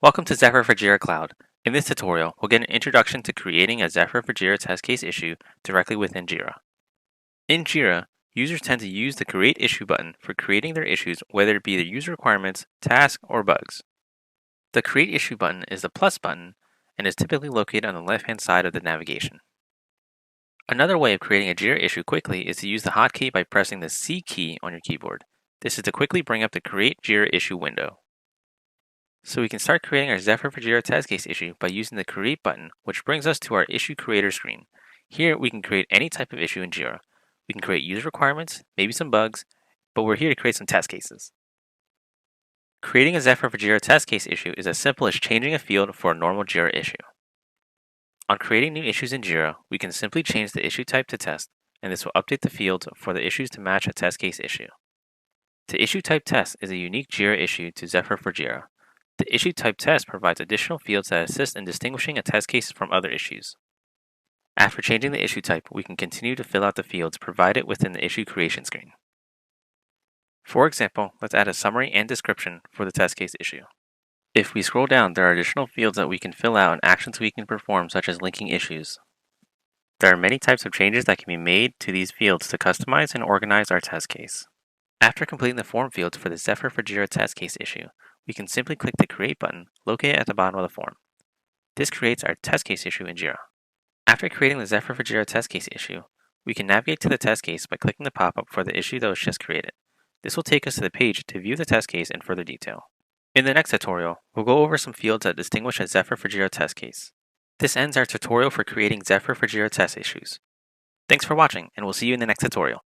Welcome to Zephyr for Jira Cloud. In this tutorial, we'll get an introduction to creating a Zephyr for Jira test case issue directly within Jira. In Jira, users tend to use the Create Issue button for creating their issues, whether it be the user requirements, tasks, or bugs. The Create Issue button is the plus button and is typically located on the left-hand side of the navigation. Another way of creating a Jira issue quickly is to use the hotkey by pressing the C key on your keyboard. This is to quickly bring up the Create Jira Issue window. So we can start creating our Zephyr for Jira test case issue by using the Create button, which brings us to our Issue Creator screen. Here we can create any type of issue in Jira. We can create user requirements, maybe some bugs, but we're here to create some test cases. Creating a Zephyr for Jira test case issue is as simple as changing a field for a normal Jira issue. On creating new issues in Jira, we can simply change the issue type to test, and this will update the fields for the issues to match a test case issue. The issue type test is a unique Jira issue to Zephyr for Jira. The issue type test provides additional fields that assist in distinguishing a test case from other issues. After changing the issue type, we can continue to fill out the fields provided within the issue creation screen. For example, let's add a summary and description for the test case issue. If we scroll down, there are additional fields that we can fill out and actions we can perform, such as linking issues. There are many types of changes that can be made to these fields to customize and organize our test case. After completing the form fields for the Zephyr for Jira test case issue, we can simply click the Create button located at the bottom of the form. This creates our test case issue in Jira. After creating the Zephyr for Jira test case issue, we can navigate to the test case by clicking the pop-up for the issue that was just created. This will take us to the page to view the test case in further detail. In the next tutorial, we'll go over some fields that distinguish a Zephyr for Jira test case. This ends our tutorial for creating Zephyr for Jira test issues. Thanks for watching, and we'll see you in the next tutorial.